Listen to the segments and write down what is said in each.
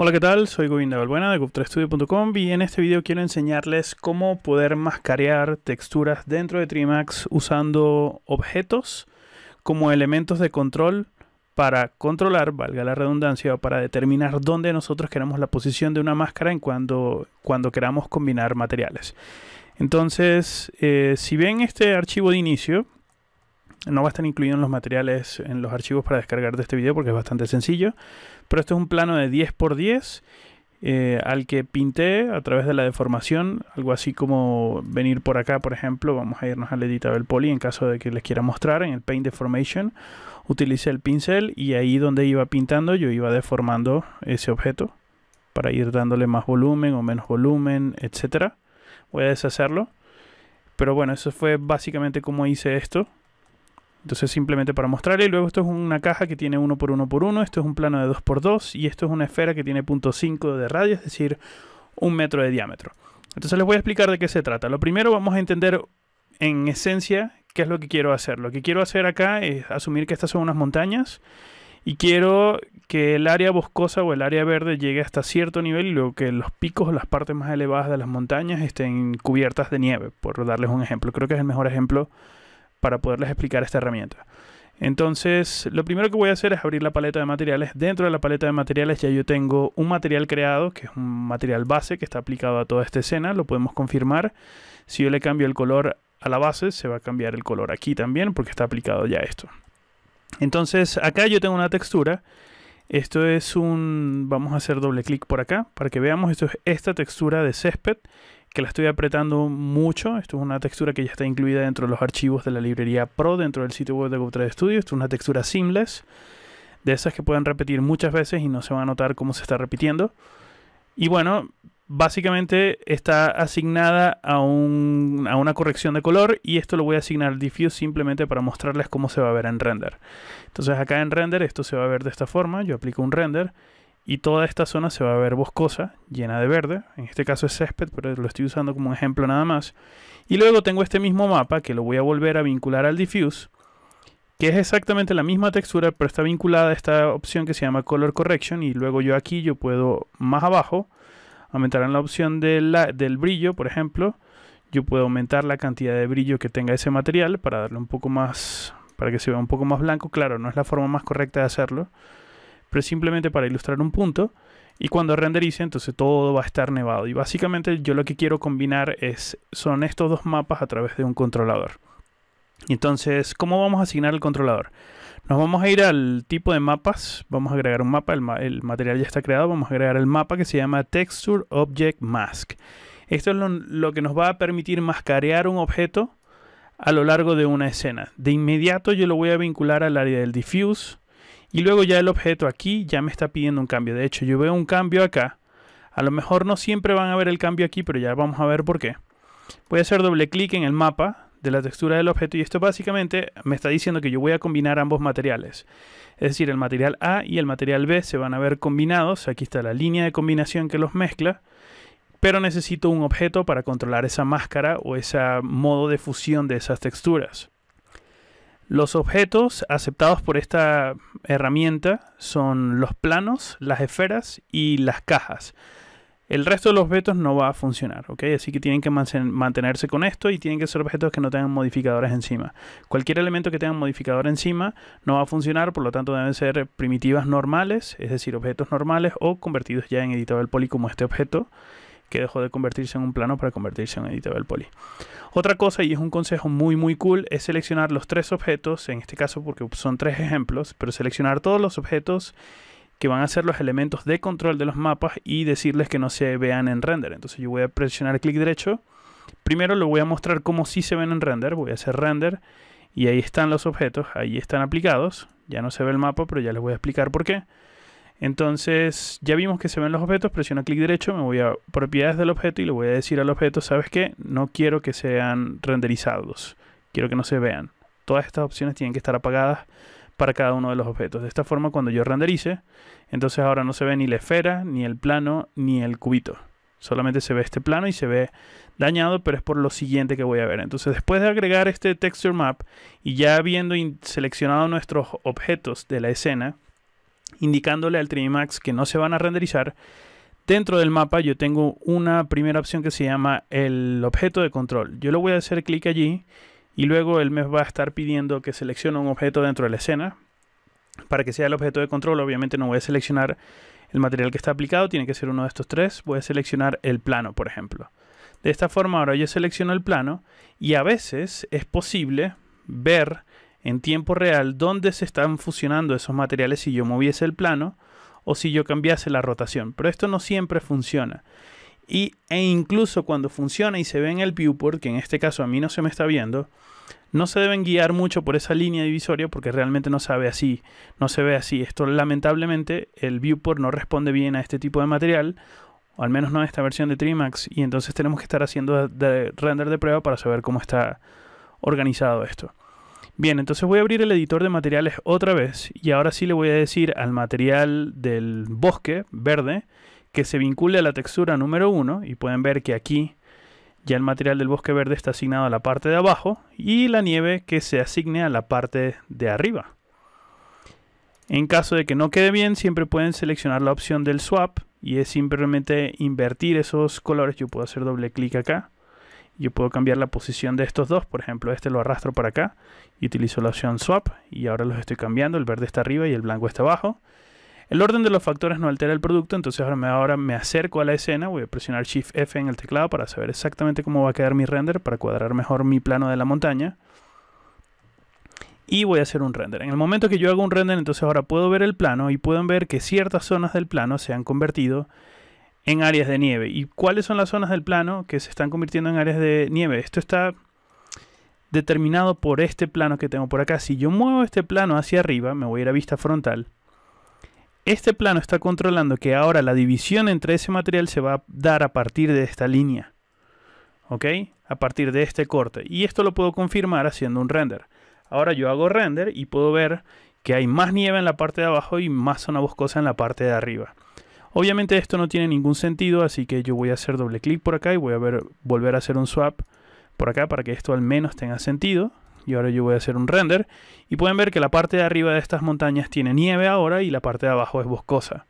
Hola, ¿qué tal? Soy Govinda Balbuena de GovTrastudio.com y en este video quiero enseñarles cómo poder mascarear texturas dentro de Trimax usando objetos como elementos de control para controlar, valga la redundancia, o para determinar dónde nosotros queremos la posición de una máscara cuando queramos combinar materiales. Entonces, si ven este archivo de inicio, no va a estar incluido en los materiales, en los archivos para descargar de este video porque es bastante sencillo. Pero esto es un plano de 10 por 10 al que pinté a través de la deformación. Algo así como venir por acá, por ejemplo. Vamos a irnos al Editable Poly en caso de que les quiera mostrar. En el Paint Deformation utilicé el pincel y ahí donde iba pintando yo iba deformando ese objeto para ir dándole más volumen o menos volumen, etcétera. Voy a deshacerlo. Pero bueno, eso fue básicamente como hice esto. Entonces simplemente para mostrarle. Y luego esto es una caja que tiene 1 por 1 por 1. Esto es un plano de 2 por 2. Y esto es una esfera que tiene 0.5 de radio, es decir, 1 metro de diámetro. Entonces les voy a explicar de qué se trata. Lo primero vamos a entender en esencia qué es lo que quiero hacer. Lo que quiero hacer acá es asumir que estas son unas montañas. Y quiero que el área boscosa o el área verde llegue hasta cierto nivel. Y luego que los picos o las partes más elevadas de las montañas estén cubiertas de nieve. Por darles un ejemplo. Creo que es el mejor ejemplo para poderles explicar esta herramienta. Entonces, lo primero que voy a hacer es abrir la paleta de materiales. Dentro de la paleta de materiales ya yo tengo un material creado, que es un material base que está aplicado a toda esta escena. Lo podemos confirmar. Si yo le cambio el color a la base, se va a cambiar el color aquí también, porque está aplicado ya esto. Entonces, acá yo tengo una textura. Esto es vamos a hacer doble clic por acá, para que veamos. Esto es esta textura de césped, que la estoy apretando mucho. Esto es una textura que ya está incluida dentro de los archivos de la librería Pro dentro del sitio web de GovTrastudio. Esto es una textura seamless, de esas que pueden repetir muchas veces y no se va a notar cómo se está repitiendo. Y bueno, básicamente está asignada a una corrección de color, y esto lo voy a asignar al diffuse simplemente para mostrarles cómo se va a ver en render. Entonces acá en render esto se va a ver de esta forma. Yo aplico un render y toda esta zona se va a ver boscosa, llena de verde. En este caso es césped, pero lo estoy usando como un ejemplo nada más. Y luego tengo este mismo mapa que lo voy a volver a vincular al diffuse, que es exactamente la misma textura, pero está vinculada a esta opción que se llama Color Correction. Y luego yo aquí puedo más abajo aumentar en la opción del brillo, por ejemplo. Yo puedo aumentar la cantidad de brillo que tenga ese material para darle un poco más, para que se vea un poco más blanco. Claro, no es la forma más correcta de hacerlo, pero simplemente para ilustrar un punto. Y cuando renderice, entonces todo va a estar nevado. Y básicamente yo lo que quiero combinar son estos dos mapas a través de un controlador. Entonces, ¿cómo vamos a asignar el controlador? Nos vamos a ir al tipo de mapas. Vamos a agregar un mapa. El material ya está creado. Vamos a agregar el mapa que se llama Texture Object Mask. Esto es lo que nos va a permitir mascarear un objeto a lo largo de una escena. De inmediato yo lo voy a vincular al área del diffuse. Y luego ya el objeto aquí ya me está pidiendo un cambio. De hecho, yo veo un cambio acá. A lo mejor no siempre van a ver el cambio aquí, pero ya vamos a ver por qué. Voy a hacer doble clic en el mapa de la textura del objeto. Y esto básicamente me está diciendo que yo voy a combinar ambos materiales. Es decir, el material A y el material B se van a ver combinados. Aquí está la línea de combinación que los mezcla. Pero necesito un objeto para controlar esa máscara o ese modo de fusión de esas texturas. Los objetos aceptados por esta herramienta son los planos, las esferas y las cajas. El resto de los objetos no va a funcionar, ¿ok? Así que tienen que mantenerse con esto y tienen que ser objetos que no tengan modificadores encima. Cualquier elemento que tenga un modificador encima no va a funcionar, por lo tanto deben ser primitivas normales, es decir, objetos normales o convertidos ya en Editable Poly como este objeto, que dejó de convertirse en un plano para convertirse en Editable Poly. Otra cosa, y es un consejo muy cool, es seleccionar los tres objetos, en este caso porque son tres ejemplos, pero seleccionar todos los objetos que van a ser los elementos de control de los mapas y decirles que no se vean en render. Entonces yo voy a presionar clic derecho. Primero lo voy a mostrar cómo sí se ven en render. Voy a hacer render y ahí están los objetos, ahí están aplicados. Ya no se ve el mapa, pero ya les voy a explicar por qué. Entonces ya vimos que se ven los objetos, presiono clic derecho, me voy a propiedades del objeto y le voy a decir al objeto, ¿sabes qué? No quiero que sean renderizados, quiero que no se vean. Todas estas opciones tienen que estar apagadas para cada uno de los objetos. De esta forma, cuando yo renderice, entonces ahora no se ve ni la esfera, ni el plano, ni el cubito. Solamente se ve este plano y se ve dañado, pero es por lo siguiente que voy a ver. Entonces, después de agregar este texture map y ya habiendo seleccionado nuestros objetos de la escena, indicándole al 3D Max que no se van a renderizar. Dentro del mapa yo tengo una primera opción que se llama el objeto de control. Yo le voy a hacer clic allí y luego él me va a estar pidiendo que seleccione un objeto dentro de la escena. Para que sea el objeto de control, obviamente no voy a seleccionar el material que está aplicado, tiene que ser uno de estos tres. Voy a seleccionar el plano, por ejemplo. De esta forma ahora yo selecciono el plano y a veces es posible ver en tiempo real dónde se están fusionando esos materiales si yo moviese el plano o si yo cambiase la rotación, pero esto no siempre funciona. E incluso cuando funciona y se ve en el viewport, que en este caso a mí no se me está viendo, no se deben guiar mucho por esa línea divisoria porque realmente no se ve así. Esto lamentablemente el viewport no responde bien a este tipo de material, o al menos no a esta versión de 3D Max, y entonces tenemos que estar haciendo render de prueba para saber cómo está organizado esto. Bien, entonces voy a abrir el editor de materiales otra vez y ahora sí le voy a decir al material del bosque verde que se vincule a la textura número 1 y pueden ver que aquí ya el material del bosque verde está asignado a la parte de abajo y la nieve que se asigne a la parte de arriba. En caso de que no quede bien, siempre pueden seleccionar la opción del swap y es simplemente invertir esos colores. Yo puedo hacer doble clic acá. Yo puedo cambiar la posición de estos dos. Por ejemplo, este lo arrastro para acá y utilizo la opción swap y ahora los estoy cambiando. El verde está arriba y el blanco está abajo. El orden de los factores no altera el producto, entonces ahora me acerco a la escena. Voy a presionar Shift F en el teclado para saber exactamente cómo va a quedar mi render, para cuadrar mejor mi plano de la montaña. Y voy a hacer un render. En el momento que yo hago un render, entonces ahora puedo ver el plano y pueden ver que ciertas zonas del plano se han convertido en áreas de nieve. ¿Y cuáles son las zonas del plano que se están convirtiendo en áreas de nieve? Esto está determinado por este plano que tengo por acá. Si yo muevo este plano hacia arriba, me voy a ir a vista frontal. Este plano está controlando que ahora la división entre ese material se va a dar a partir de esta línea. ¿Ok? A partir de este corte. Y esto lo puedo confirmar haciendo un render. Ahora yo hago render y puedo ver que hay más nieve en la parte de abajo y más zona boscosa en la parte de arriba. Obviamente esto no tiene ningún sentido, así que yo voy a hacer doble clic por acá y voy a volver a hacer un swap por acá para que esto al menos tenga sentido. Y ahora yo voy a hacer un render y pueden ver que la parte de arriba de estas montañas tiene nieve ahora y la parte de abajo es boscosa.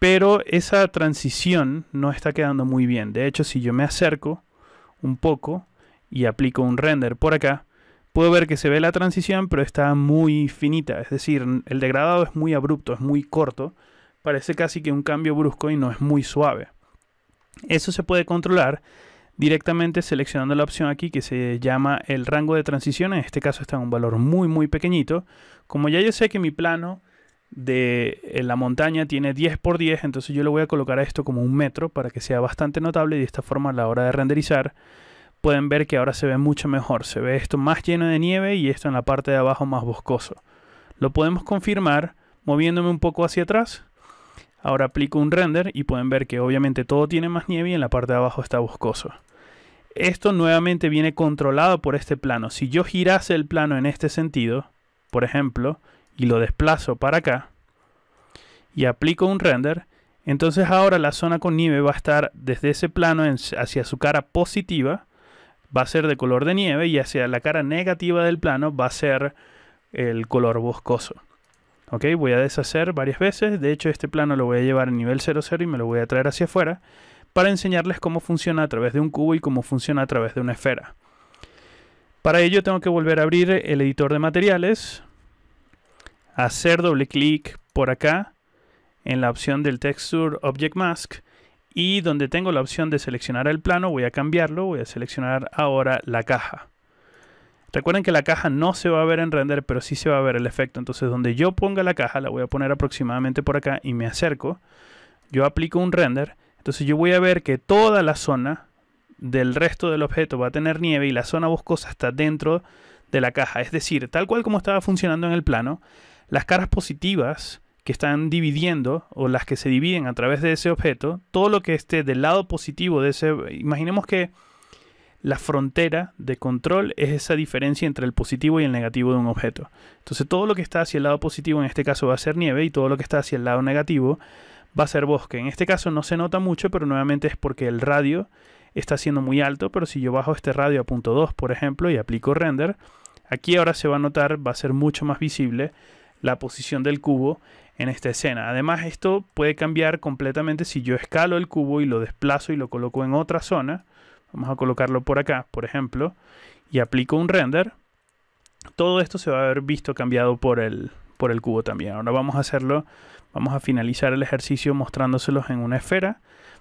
Pero esa transición no está quedando muy bien. De hecho, si yo me acerco un poco y aplico un render por acá, puedo ver que se ve la transición, pero está muy finita. Es decir, el degradado es muy abrupto, es muy corto. Parece casi que un cambio brusco y no es muy suave. Eso se puede controlar directamente seleccionando la opción aquí que se llama el rango de transición. En este caso está en un valor muy pequeñito. Como ya yo sé que mi plano de la montaña tiene 10 por 10, entonces yo le voy a colocar a esto como 1 metro para que sea bastante notable y de esta forma a la hora de renderizar pueden ver que ahora se ve mucho mejor. Se ve esto más lleno de nieve y esto en la parte de abajo más boscoso. Lo podemos confirmar moviéndome un poco hacia atrás. Ahora aplico un render y pueden ver que obviamente todo tiene más nieve y en la parte de abajo está boscoso. Esto nuevamente viene controlado por este plano. Si yo girase el plano en este sentido, por ejemplo, y lo desplazo para acá y aplico un render, entonces ahora la zona con nieve va a estar desde ese plano hacia su cara positiva, va a ser de color de nieve, y hacia la cara negativa del plano va a ser el color boscoso. Ok, voy a deshacer varias veces. De hecho, este plano lo voy a llevar a nivel 00 y me lo voy a traer hacia afuera para enseñarles cómo funciona a través de un cubo y cómo funciona a través de una esfera. Para ello tengo que volver a abrir el editor de materiales, hacer doble clic por acá en la opción del Texture Object Mask y donde tengo la opción de seleccionar el plano voy a cambiarlo, voy a seleccionar ahora la caja. Recuerden que la caja no se va a ver en render, pero sí se va a ver el efecto. Entonces donde yo ponga la caja la voy a poner aproximadamente por acá y me acerco. Yo aplico un render. Entonces yo voy a ver que toda la zona del resto del objeto va a tener nieve y la zona boscosa está dentro de la caja. Es decir, tal cual como estaba funcionando en el plano, las caras positivas que están dividiendo o las que se dividen a través de ese objeto, todo lo que esté del lado positivo de ese... Imaginemos que la frontera de control es esa diferencia entre el positivo y el negativo de un objeto. Entonces todo lo que está hacia el lado positivo en este caso va a ser nieve y todo lo que está hacia el lado negativo va a ser bosque. En este caso no se nota mucho, pero nuevamente es porque el radio está siendo muy alto. Pero si yo bajo este radio a 0.2 por ejemplo y aplico render, aquí ahora se va a notar, va a ser mucho más visible la posición del cubo en esta escena. Además, esto puede cambiar completamente si yo escalo el cubo y lo desplazo y lo coloco en otra zona. Vamos a colocarlo por acá, por ejemplo, y aplico un render. Todo esto se va a haber visto cambiado por el cubo también. Ahora vamos a hacerlo, vamos a finalizar el ejercicio mostrándoselos en una esfera.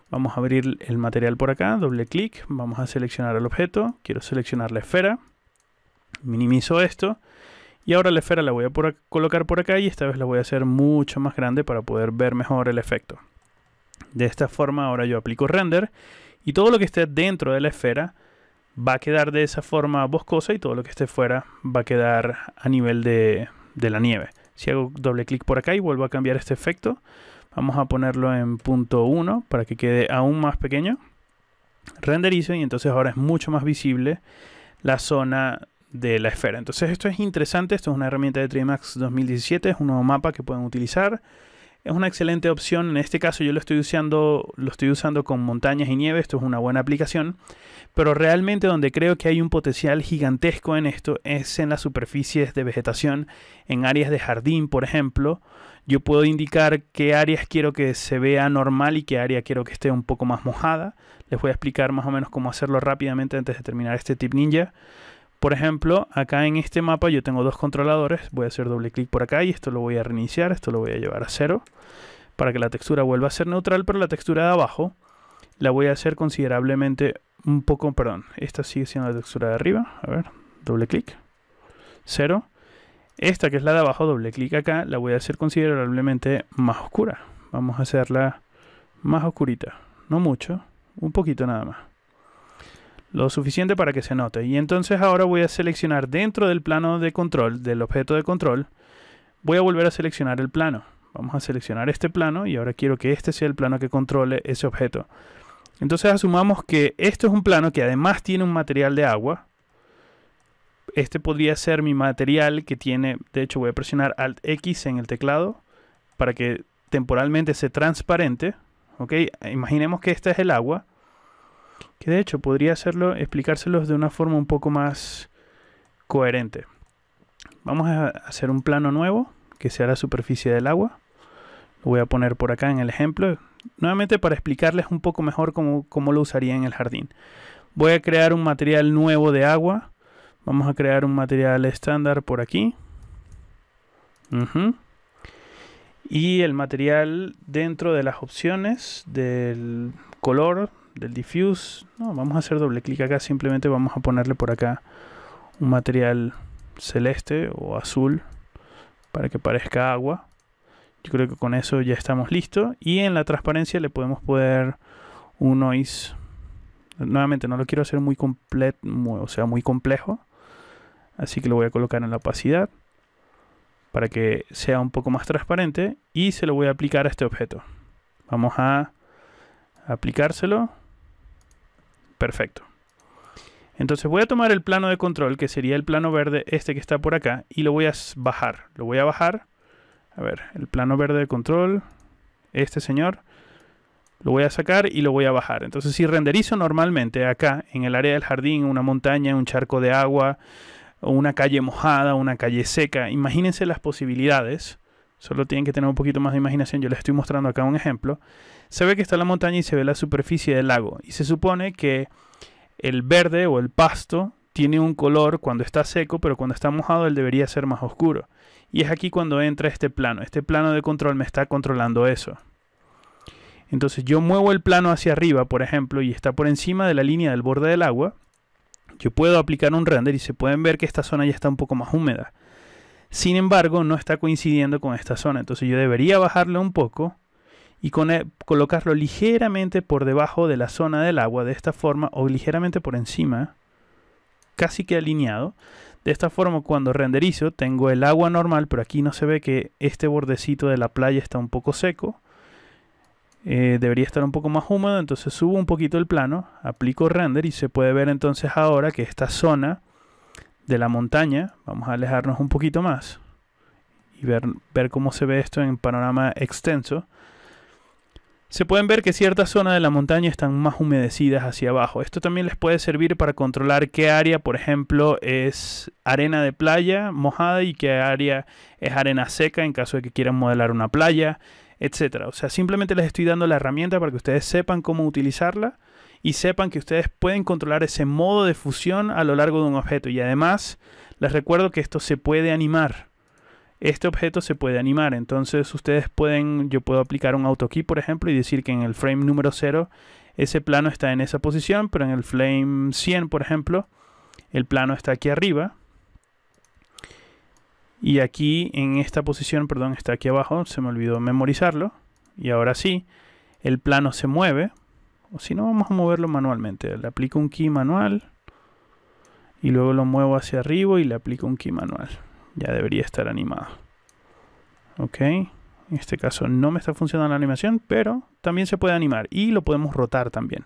Vamos a abrir el material por acá, doble clic, vamos a seleccionar el objeto, quiero seleccionar la esfera, minimizo esto y ahora la esfera la voy a colocar por acá y esta vez la voy a hacer mucho más grande para poder ver mejor el efecto. De esta forma ahora yo aplico render y todo lo que esté dentro de la esfera va a quedar de esa forma boscosa y todo lo que esté fuera va a quedar a nivel de la nieve. Si hago doble clic por acá y vuelvo a cambiar este efecto, vamos a ponerlo en punto 1 para que quede aún más pequeño. Renderizo y entonces ahora es mucho más visible la zona de la esfera. Entonces esto es interesante, esto es una herramienta de Trimax 2017, es un nuevo mapa que pueden utilizar. Es una excelente opción, en este caso yo lo estoy usando con montañas y nieve, esto es una buena aplicación. Pero realmente donde creo que hay un potencial gigantesco en esto es en las superficies de vegetación, en áreas de jardín, por ejemplo. Yo puedo indicar qué áreas quiero que se vea normal y qué área quiero que esté un poco más mojada. Les voy a explicar más o menos cómo hacerlo rápidamente antes de terminar este tip ninja. Por ejemplo, acá en este mapa yo tengo dos controladores. Voy a hacer doble clic por acá y esto lo voy a reiniciar. Esto lo voy a llevar a 0 para que la textura vuelva a ser neutral, pero la textura de abajo la voy a hacer considerablemente un poco, perdón, esta sigue siendo la textura de arriba. A ver, doble clic, 0. Esta que es la de abajo, doble clic acá, la voy a hacer considerablemente más oscura. Vamos a hacerla más oscurita, no mucho, un poquito nada más. Lo suficiente para que se note. Y entonces ahora voy a seleccionar dentro del plano de control, del objeto de control, voy a volver a seleccionar el plano. Vamos a seleccionar este plano y ahora quiero que este sea el plano que controle ese objeto. Entonces asumamos que esto es un plano que además tiene un material de agua. Este podría ser mi material que tiene, de hecho voy a presionar Alt X en el teclado para que temporalmente sea transparente. ¿Ok? Imaginemos que este es el agua. Que de hecho podría hacerlo, explicárselos de una forma un poco más coherente. Vamos a hacer un plano nuevo que sea la superficie del agua. Lo voy a poner por acá en el ejemplo. Nuevamente para explicarles un poco mejor cómo lo usaría en el jardín. Voy a crear un material nuevo de agua. Vamos a crear un material estándar por aquí. Y el material dentro de las opciones del color, del diffuse. No, vamos a hacer doble clic acá. Simplemente vamos a ponerle por acá un material celeste o azul para que parezca agua. Yo creo que con eso ya estamos listos. Y en la transparencia le podemos poner un noise. Nuevamente no lo quiero hacer muy completo, o sea, muy complejo. Así que lo voy a colocar en la opacidad para que sea un poco más transparente. Y se lo voy a aplicar a este objeto. Vamos a aplicárselo. Perfecto. Entonces voy a tomar el plano de control, que sería el plano verde, este que está por acá, y lo voy a bajar. Lo voy a bajar. A ver, el plano verde de control, este señor, lo voy a sacar y lo voy a bajar. Entonces si renderizo normalmente acá, en el área del jardín, una montaña, un charco de agua, o una calle mojada, una calle seca, imagínense las posibilidades. Solo tienen que tener un poquito más de imaginación. Yo les estoy mostrando acá un ejemplo. Se ve que está la montaña y se ve la superficie del lago. Y se supone que el verde o el pasto tiene un color cuando está seco, pero cuando está mojado él debería ser más oscuro. Y es aquí cuando entra este plano. Este plano de control me está controlando eso. Entonces yo muevo el plano hacia arriba, por ejemplo, y está por encima de la línea del borde del agua. Yo puedo aplicar un render y se pueden ver que esta zona ya está un poco más húmeda. Sin embargo, no está coincidiendo con esta zona. Entonces yo debería bajarle un poco y colocarlo ligeramente por debajo de la zona del agua, de esta forma, o ligeramente por encima, casi que alineado. De esta forma, cuando renderizo, tengo el agua normal, pero aquí no se ve que este bordecito de la playa está un poco seco. Debería estar un poco más húmedo, entonces subo un poquito el plano, aplico render y se puede ver entonces ahora que esta zona de la montaña, vamos a alejarnos un poquito más y ver cómo se ve esto en panorama extenso. se pueden ver que ciertas zonas de la montaña están más humedecidas hacia abajo. Esto también les puede servir para controlar qué área, por ejemplo, es arena de playa mojada y qué área es arena seca en caso de que quieran modelar una playa, etcétera. O sea, simplemente les estoy dando la herramienta para que ustedes sepan cómo utilizarla y sepan que ustedes pueden controlar ese modo de fusión a lo largo de un objeto. Y además, les recuerdo que esto se puede animar. Este objeto se puede animar, entonces ustedes pueden, yo puedo aplicar un AutoKey por ejemplo y decir que en el frame número 0 ese plano está en esa posición, pero en el frame 100 por ejemplo el plano está aquí arriba y aquí en esta posición, perdón, está aquí abajo, se me olvidó memorizarlo y ahora sí, el plano se mueve, o si no vamos a moverlo manualmente, le aplico un key manual y luego lo muevo hacia arriba y le aplico un key manual. Ya debería estar animado. Ok. En este caso no me está funcionando la animación, pero también se puede animar. Y lo podemos rotar también.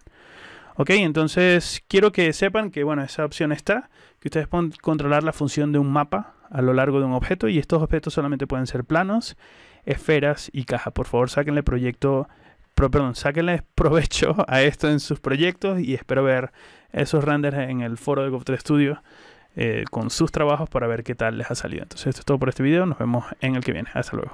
Ok, entonces quiero que sepan que, bueno, esa opción está. Que ustedes pueden controlar la función de un mapa a lo largo de un objeto. Y estos objetos solamente pueden ser planos, esferas y caja. Por favor, sáquenle sáquenle provecho a esto en sus proyectos. Y espero ver esos renders en el foro de Gov3 Studio. Con sus trabajos para ver qué tal les ha salido. Entonces esto es todo por este video, nos vemos en el que viene, hasta luego.